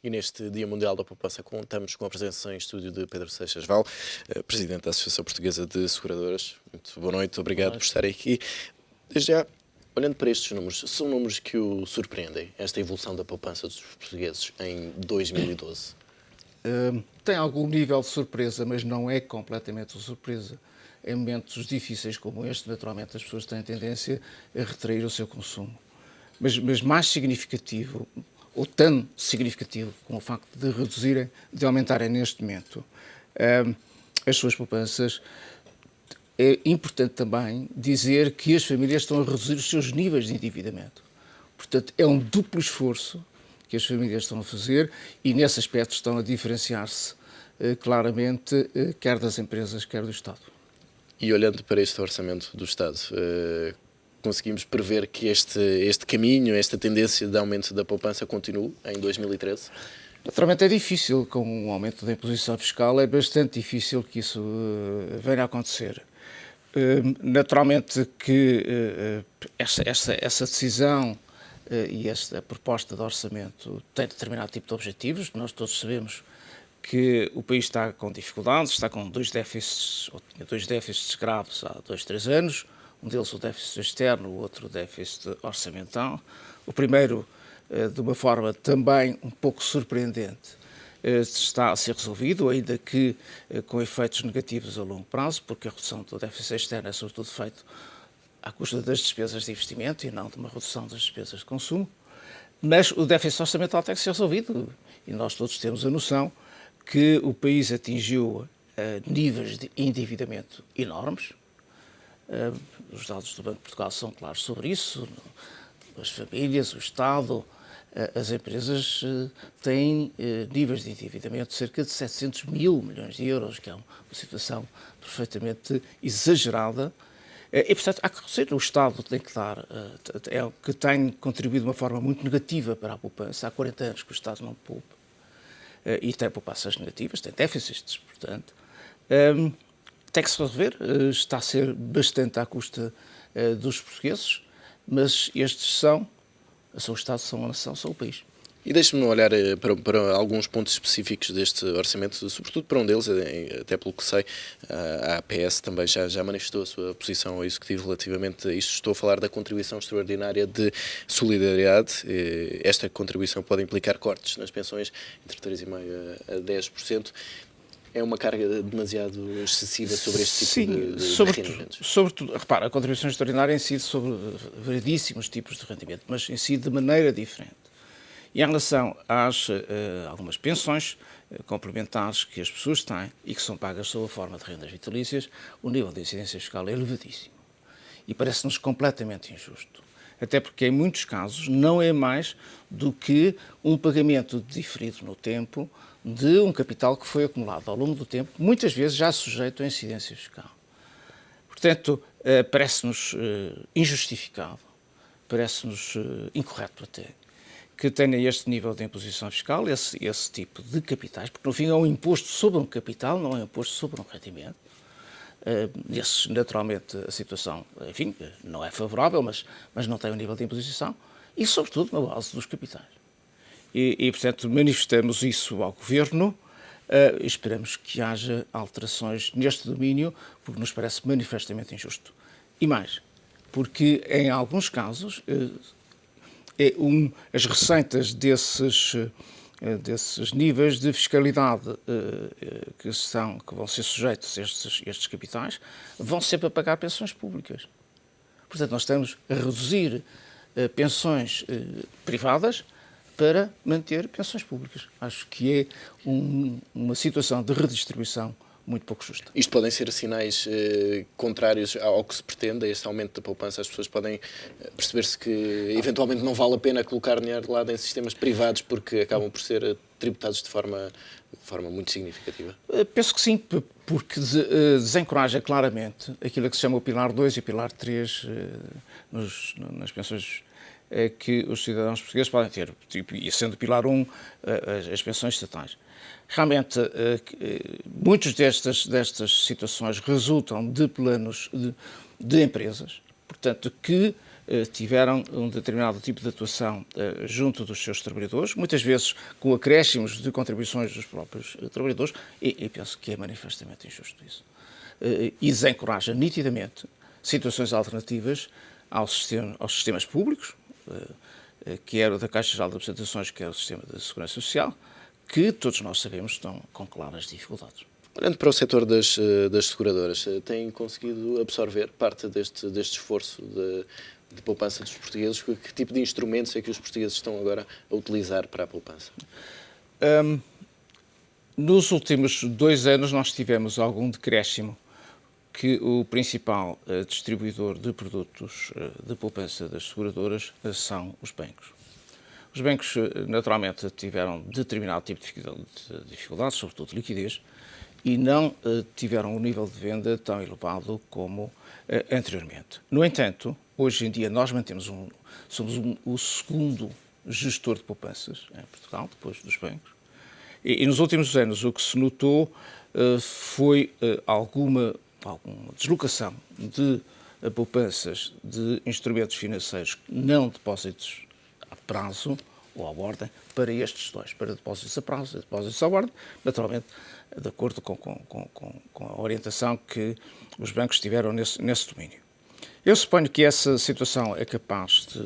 E neste Dia Mundial da Poupança contamos com a presença em estúdio de Pedro Seixas Val, Presidente da Associação Portuguesa de Seguradoras. Muito boa noite, obrigado por estar aqui. Desde já, olhando para estes números, são números que o surpreendem, esta evolução da poupança dos portugueses em 2012? Tem algum nível de surpresa, mas não é completamente de surpresa. Em momentos difíceis como este, naturalmente, as pessoas têm tendência a retrair o seu consumo. Mas mais significativo, ou tão significativo como o facto de reduzirem, de aumentarem neste momento as suas poupanças, é importante também dizer que as famílias estão a reduzir os seus níveis de endividamento. Portanto, é um duplo esforço que as famílias estão a fazer e, nesse aspecto, estão a diferenciar-se claramente, quer das empresas, quer do Estado. E olhando para este orçamento do Estado, conseguimos prever que este caminho, esta tendência de aumento da poupança continue em 2013? Naturalmente é difícil, com o aumento da imposição fiscal, é bastante difícil que isso venha a acontecer. Naturalmente que essa decisão e esta proposta de orçamento tem determinado tipo de objetivos. Nós todos sabemos que o país está com dificuldades, está com dois déficits graves há 2, 3 anos, um deles o déficit externo, o outro o déficit orçamental. O primeiro, de uma forma também um pouco surpreendente, está a ser resolvido, ainda que com efeitos negativos a longo prazo, porque a redução do déficit externo é sobretudo feita à custa das despesas de investimento e não de uma redução das despesas de consumo. Mas o déficit orçamental tem que ser resolvido e nós todos temos a noção que o país atingiu níveis de endividamento enormes. Os dados do Banco de Portugal são claros sobre isso. As famílias, o Estado, as empresas têm níveis de endividamento de cerca de 700 mil milhões de euros, que é uma situação perfeitamente exagerada. E, portanto, há que reduzir. O Estado tem que dar, é o que tem contribuído de uma forma muito negativa para a poupança. Há 40 anos que o Estado não poupa. E tem poupanças negativas, tem déficits, portanto. Tem que se resolver, está a ser bastante à custa dos portugueses, mas estes são o Estado, são a nação, são o país. E deixe-me olhar para alguns pontos específicos deste orçamento, sobretudo para um deles, até pelo que sei, a APS também já manifestou a sua posição ao Executivo relativamente a isto. Estou a falar da contribuição extraordinária de solidariedade. Esta contribuição pode implicar cortes nas pensões entre 3,5% a 10%. É uma carga demasiado excessiva sobre este tipo de rendimentos? Sobretudo, repara, a contribuição extraordinária incide sobre variedíssimos tipos de rendimento, mas incide de maneira diferente. E em relação às algumas pensões complementares que as pessoas têm e que são pagas sob a forma de rendas vitalícias, o nível de incidência fiscal é elevadíssimo. E parece-nos completamente injusto. Até porque, em muitos casos, não é mais do que um pagamento diferido no tempo de um capital que foi acumulado ao longo do tempo, muitas vezes já sujeito à incidência fiscal. Portanto, parece-nos injustificado, parece-nos incorreto até, que tenha este nível de imposição fiscal, esse tipo de capitais, porque no fim é um imposto sobre um capital, não é um imposto sobre um rendimento. Naturalmente, a situação, enfim, não é favorável, mas não tem um nível de imposição e, sobretudo, na base dos capitais. E portanto, manifestamos isso ao Governo e esperamos que haja alterações neste domínio, porque nos parece manifestamente injusto. E mais, porque em alguns casos as receitas desses níveis de fiscalidade que vão ser sujeitos a estes capitais vão ser para pagar pensões públicas. Portanto, nós estamos a reduzir pensões privadas para manter pensões públicas. Acho que é uma situação de redistribuição muito pouco justa. Isto podem ser sinais contrários ao que se pretende, a este aumento da poupança. As pessoas podem perceber-se que eventualmente não vale a pena colocar dinheiro de lado em sistemas privados porque acabam por ser tributados de forma muito significativa. Penso que sim, porque desencoraja claramente aquilo que se chama o Pilar 2 e o Pilar 3 nas pensões que os cidadãos portugueses podem ter, e sendo o Pilar 1 as pensões estatais. Realmente, muitas destas situações resultam de planos de empresas, portanto, que tiveram um determinado tipo de atuação junto dos seus trabalhadores, muitas vezes com acréscimos de contribuições dos próprios trabalhadores, e penso que é manifestamente injusto isso. E desencoraja nitidamente situações alternativas aos sistemas públicos, quer o da Caixa Geral de Apresentações, quer o sistema de Segurança Social, que todos nós sabemos estão com claras dificuldades. Olhando para o setor das seguradoras, têm conseguido absorver parte deste esforço de poupança dos portugueses? Que tipo de instrumentos é que os portugueses estão agora a utilizar para a poupança? Nos últimos 2 anos nós tivemos algum decréscimo que o principal distribuidor de produtos de poupança das seguradoras são os bancos. Os bancos, naturalmente, tiveram determinado tipo de dificuldades, sobretudo de liquidez, e não tiveram um nível de venda tão elevado como anteriormente. No entanto, hoje em dia nós somos o segundo gestor de poupanças em Portugal, depois dos bancos, e nos últimos anos o que se notou foi alguma deslocação de poupanças de instrumentos financeiros não depósitos a prazo ou à ordem para estes dois, para depósitos a prazo e depósitos à ordem, naturalmente de acordo com a orientação que os bancos tiveram nesse domínio. Eu suponho que essa situação é capaz de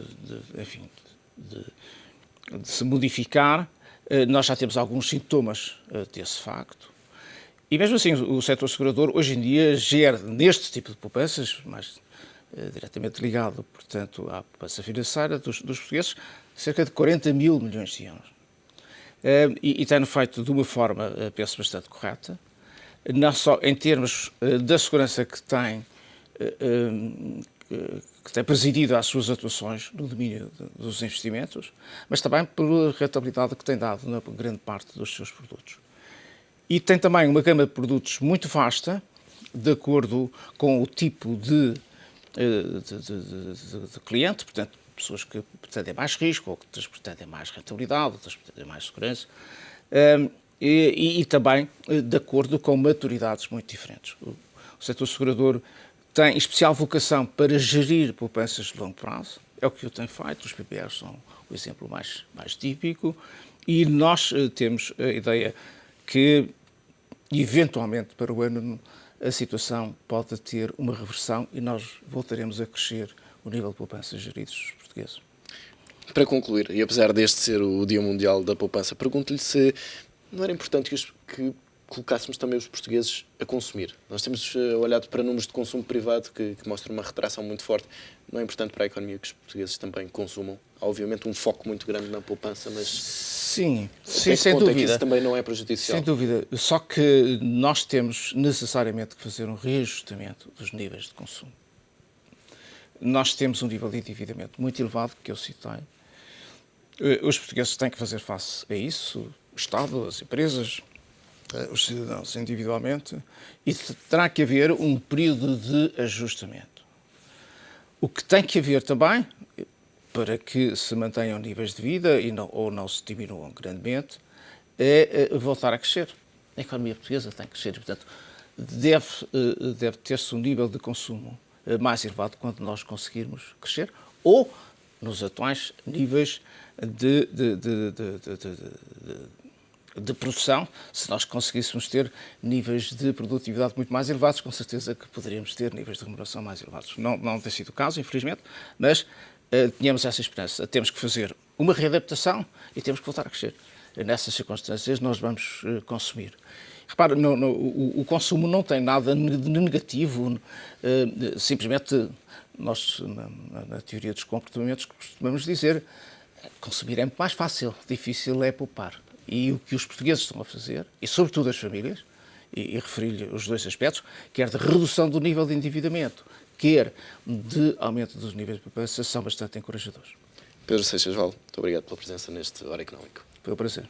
se modificar. Nós já temos alguns sintomas desse facto. E mesmo assim, o setor segurador hoje em dia gera neste tipo de poupanças, mais diretamente ligado, portanto, à poupança financeira dos portugueses, cerca de 40 mil milhões de euros. E tem feito de uma forma, penso, bastante correta, não só em termos da segurança que tem presidido às suas atuações no domínio dos investimentos, mas também pela rentabilidade que tem dado na grande parte dos seus produtos. E tem também uma gama de produtos muito vasta, de acordo com o tipo de cliente, portanto, pessoas que pretendem mais risco, outras pretendem mais rentabilidade, outras pretendem mais segurança, e também de acordo com maturidades muito diferentes. O setor segurador tem especial vocação para gerir poupanças de longo prazo, é o que eu tenho feito, os PPRs são o exemplo mais típico, e nós temos a ideia que, eventualmente, para o ano, a situação pode ter uma reversão e nós voltaremos a crescer o nível de poupanças geridos dos portugueses. Para concluir, e apesar deste ser o Dia Mundial da Poupança, pergunto-lhe se não era importante que colocássemos também os portugueses a consumir. Nós temos olhado para números de consumo privado que mostram uma retração muito forte. Não é importante para a economia que os portugueses também consumam? Há, obviamente, um foco muito grande na poupança, mas... Sim, sem dúvida. É que isso também não é prejudicial? Sem dúvida. Só que nós temos necessariamente que fazer um reajustamento dos níveis de consumo. Nós temos um nível de endividamento muito elevado, que eu citei. Os portugueses têm que fazer face a isso, o Estado, as empresas, os cidadãos individualmente, e terá que haver um período de ajustamento. O que tem que haver também, para que se mantenham níveis de vida ou não se diminuam grandemente, é voltar a crescer. A economia portuguesa tem que crescer e, portanto, deve ter-se um nível de consumo mais elevado quando nós conseguirmos crescer, ou nos atuais níveis de produção. Se nós conseguíssemos ter níveis de produtividade muito mais elevados, com certeza que poderíamos ter níveis de remuneração mais elevados. Não tem sido o caso, infelizmente, mas tínhamos essa esperança. Temos que fazer uma readaptação e temos que voltar a crescer. Nessas circunstâncias nós vamos consumir. Repara, o consumo não tem nada de negativo, simplesmente nós, na teoria dos comportamentos, costumamos dizer consumir é muito mais fácil, difícil é poupar. E o que os portugueses estão a fazer, e sobretudo as famílias, e referi-lhe os dois aspectos, quer de redução do nível de endividamento, quer de aumento dos níveis de poupança, são bastante encorajadores. Pedro Seixas Val, muito obrigado pela presença neste Hora Económico. Foi um prazer.